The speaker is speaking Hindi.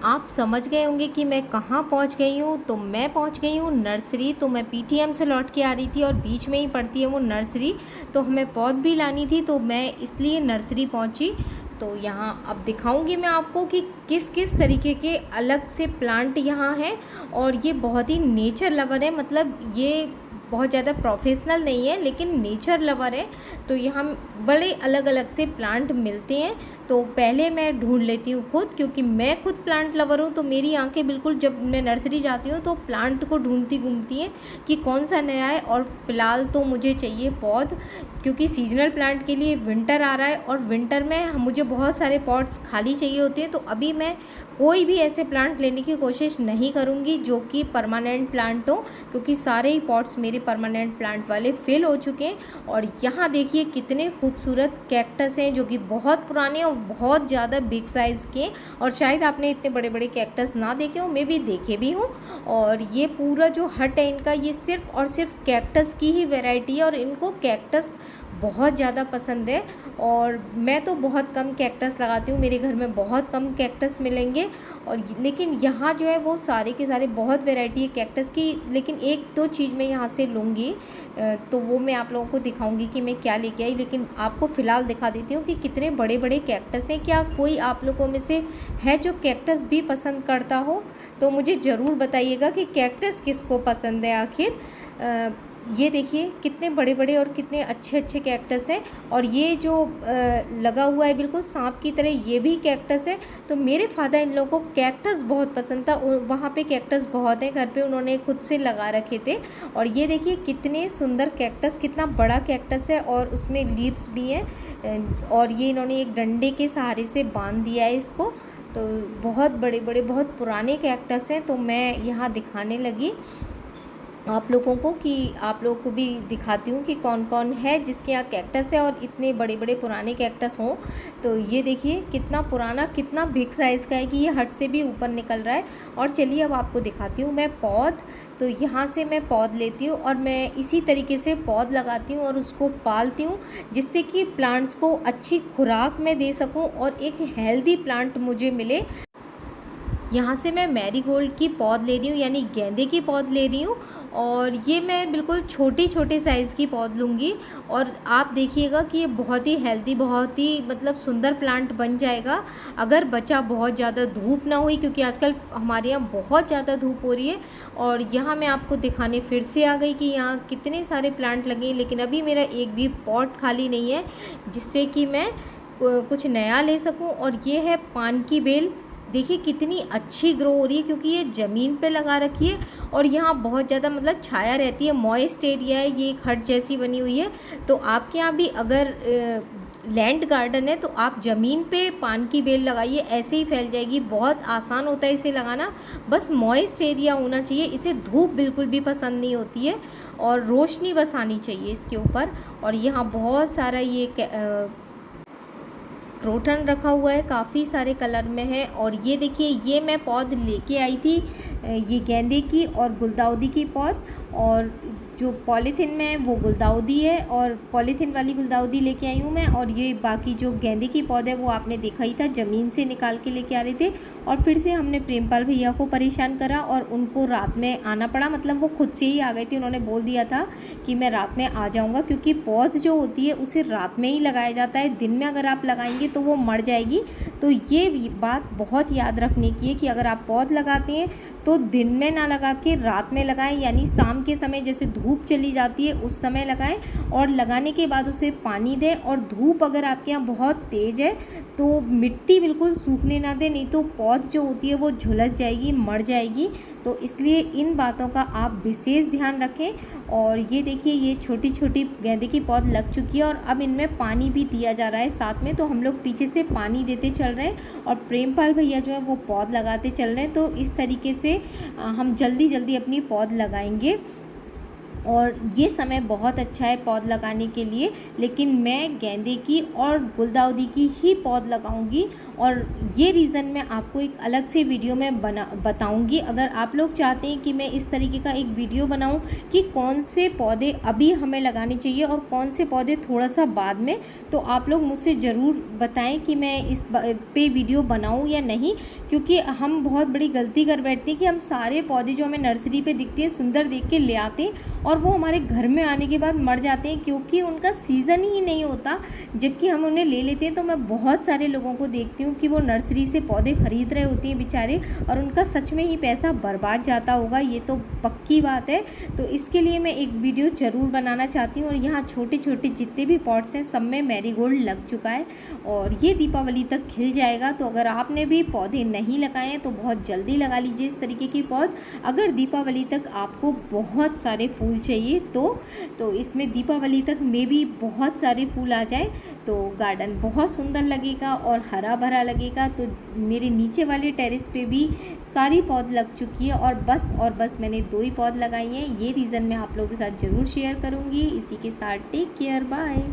आप समझ गए होंगे कि मैं कहाँ पहुँच गई हूँ। तो मैं पहुँच गई हूँ नर्सरी। तो मैं पीटीएम से लौट के आ रही थी और बीच में ही पड़ती है वो नर्सरी। तो हमें पौध भी लानी थी, तो मैं इसलिए नर्सरी पहुँची। तो यहाँ अब दिखाऊंगी मैं आपको कि किस किस तरीके के अलग से प्लांट यहाँ हैं। और ये बहुत ही नेचर लवर है, मतलब ये बहुत ज़्यादा प्रोफेशनल नहीं है लेकिन नेचर लवर है। तो यहाँ बड़े अलग अलग से प्लांट मिलते हैं। तो पहले मैं ढूंढ लेती हूँ खुद, क्योंकि मैं खुद प्लांट लवर हूँ। तो मेरी आंखें बिल्कुल जब मैं नर्सरी जाती हूँ तो प्लांट को ढूंढती घूमती हैं कि कौन सा नया है। और फ़िलहाल तो मुझे चाहिए पौध, क्योंकि सीजनल प्लांट के लिए विंटर आ रहा है और विंटर में मुझे बहुत सारे पॉट्स खाली चाहिए होते हैं। तो अभी मैं कोई भी ऐसे प्लांट लेने की कोशिश नहीं करूँगी जो कि परमानेंट प्लांट हो, क्योंकि सारे ही पॉट्स मेरे परमानेंट प्लांट वाले फिल हो चुके हैं। और यहाँ देखिए कितने खूबसूरत कैक्टस हैं जो कि बहुत पुराने और बहुत ज़्यादा बिग साइज़ के। और शायद आपने इतने बड़े बड़े कैक्टस ना देखे हो, मैं भी देखे भी हूँ। और ये पूरा जो हट है इनका, ये सिर्फ़ और सिर्फ कैक्टस की ही वैरायटी है और इनको कैक्टस बहुत ज़्यादा पसंद है। और मैं तो बहुत कम कैक्टस लगाती हूँ, मेरे घर में बहुत कम कैक्टस मिलेंगे। और लेकिन यहाँ जो है वो सारे के सारे बहुत वैरायटी है कैक्टस की। लेकिन एक दो चीज़ मैं यहाँ से लूँगी, तो वो मैं आप लोगों को दिखाऊंगी कि मैं क्या लेके आई। लेकिन आपको फ़िलहाल दिखा देती हूँ कि कितने बड़े बड़े कैक्टस हैं। क्या कोई आप लोगों में से है जो कैक्टस भी पसंद करता हो? तो मुझे ज़रूर बताइएगा कि कैक्टस किसको पसंद है आखिर। ये देखिए कितने बड़े बड़े और कितने अच्छे अच्छे कैक्टस हैं। और ये जो लगा हुआ है बिल्कुल सांप की तरह, ये भी कैक्टस है। तो मेरे फादर इन लोगों को कैक्टस बहुत पसंद था। वहाँ पे कैक्टस बहुत हैं घर पे, उन्होंने खुद से लगा रखे थे। और ये देखिए कितने सुंदर कैक्टस, कितना बड़ा कैक्टस है और उसमें लीव्स भी हैं। और ये इन्होंने एक डंडे के सहारे से बांध दिया है इसको। तो बहुत बड़े बड़े बहुत पुराने कैक्टस हैं। तो मैं यहाँ दिखाने लगी आप लोगों को कि आप लोगों को भी दिखाती हूँ कि कौन कौन है जिसके यहाँ कैक्टस है और इतने बड़े बड़े पुराने कैक्टस हों। तो ये देखिए कितना पुराना, कितना बिग साइज़ का है कि ये हट से भी ऊपर निकल रहा है। और चलिए अब आपको दिखाती हूँ मैं पौध। तो यहाँ से मैं पौध लेती हूँ और मैं इसी तरीके से पौध लगाती हूँ और उसको पालती हूँ, जिससे कि प्लांट्स को अच्छी खुराक मैं दे सकूँ और एक हेल्दी प्लांट मुझे मिले। यहाँ से मैं मैरीगोल्ड की पौध ले रही हूँ, यानी गेंदे की पौध ले रही हूँ। और ये मैं बिल्कुल छोटे छोटे साइज़ की पौध लूँगी। और आप देखिएगा कि ये बहुत ही हेल्दी, बहुत ही मतलब सुंदर प्लांट बन जाएगा अगर बचा बहुत ज़्यादा धूप ना हुई, क्योंकि आजकल हमारे यहाँ बहुत ज़्यादा धूप हो रही है। और यहाँ मैं आपको दिखाने फिर से आ गई कि यहाँ कितने सारे प्लांट लगे हैं, लेकिन अभी मेरा एक भी पॉट खाली नहीं है जिससे कि मैं कुछ नया ले सकूँ। और ये है पान की बेल, देखिए कितनी अच्छी ग्रो हो रही है, क्योंकि ये ज़मीन पे लगा रखी है और यहाँ बहुत ज़्यादा मतलब छाया रहती है, मॉइस्ट एरिया है, ये एक हट जैसी बनी हुई है। तो आपके यहाँ भी अगर लैंड गार्डन है तो आप ज़मीन पे पान की बेल लगाइए, ऐसे ही फैल जाएगी। बहुत आसान होता है इसे लगाना, बस मॉइस्ट एरिया होना चाहिए। इसे धूप बिल्कुल भी पसंद नहीं होती है और रोशनी बस आनी चाहिए इसके ऊपर। और यहाँ बहुत सारा ये क्रोटन रखा हुआ है, काफ़ी सारे कलर में है। और ये देखिए ये मैं पौध लेके आई थी, ये गेंदे की और गुलदाउदी की पौध। और जो पॉलीथीन में है वो गुलदाउदी है और पॉलीथीन वाली गुलदाउदी लेके आई हूँ मैं। और ये बाकी जो गेंदे की पौधे वो आपने देखा ही था, ज़मीन से निकाल के लेके आ रहे थे। और फिर से हमने प्रेमपाल भैया को परेशान करा और उनको रात में आना पड़ा, मतलब वो खुद से ही आ गए थे। उन्होंने बोल दिया था कि मैं रात में आ जाऊँगा, क्योंकि पौध जो होती है उसे रात में ही लगाया जाता है, दिन में अगर आप लगाएंगे तो वो मर जाएगी। तो ये बात बहुत याद रखने की है कि अगर आप पौध लगाते हैं तो दिन में ना लगा के रात में लगाएं, यानी शाम के समय जैसे धूप चली जाती है उस समय लगाएं। और लगाने के बाद उसे पानी दें। और धूप अगर आपके यहाँ बहुत तेज़ है तो मिट्टी बिल्कुल सूखने ना दें, नहीं तो पौध जो होती है वो झुलस जाएगी, मर जाएगी। तो इसलिए इन बातों का आप विशेष ध्यान रखें। और ये देखिए ये छोटी छोटी गेंदे की पौध लग चुकी है और अब इनमें पानी भी दिया जा रहा है साथ में। तो हम लोग पीछे से पानी देते चल रहे हैं और प्रेमपाल भैया जो है वो पौध लगाते चल रहे हैं। तो इस तरीके से हम जल्दी जल्दी अपनी पौध लगाएंगे। और ये समय बहुत अच्छा है पौध लगाने के लिए, लेकिन मैं गेंदे की और गुलदाउदी की ही पौध लगाऊंगी। और ये रीज़न मैं आपको एक अलग से वीडियो में बताऊंगी। अगर आप लोग चाहते हैं कि मैं इस तरीके का एक वीडियो बनाऊं कि कौन से पौधे अभी हमें लगाने चाहिए और कौन से पौधे थोड़ा सा बाद में, तो आप लोग मुझसे ज़रूर बताएं कि मैं इस पे वीडियो बनाऊं या नहीं। क्योंकि हम बहुत बड़ी गलती कर बैठते हैं कि हम सारे पौधे जो हमें नर्सरी पे दिखते हैं सुंदर देख के ले आते हैं और वो हमारे घर में आने के बाद मर जाते हैं, क्योंकि उनका सीज़न ही नहीं होता जबकि हम उन्हें ले लेते हैं। तो मैं बहुत सारे लोगों को देखती हूँ कि वो नर्सरी से पौधे खरीद रहे होते हैं बेचारे, और उनका सच में ही पैसा बर्बाद जाता होगा, ये तो पक्की बात है। तो इसके लिए मैं एक वीडियो ज़रूर बनाना चाहती हूँ। और यहाँ छोटे छोटे जितने भी पॉट्स हैं सब में मैरीगोल्ड लग चुका है और ये दीपावली तक खिल जाएगा। तो अगर आपने भी पौधे नहीं लगाए हैं तो बहुत जल्दी लगा लीजिए इस तरीके की पौध। अगर दीपावली तक आपको बहुत सारे फूल चाहिए तो इसमें दीपावली तक में भी बहुत सारे फूल आ जाए तो गार्डन बहुत सुंदर लगेगा और हरा भरा लगेगा। तो मेरे नीचे वाले टेरेस पे भी सारी पौध लग चुकी है और बस मैंने 2 ही पौध लगाई हैं। ये रीज़न मैं आप लोगों के साथ ज़रूर शेयर करूँगी। इसी के साथ टेक केयर, बाय।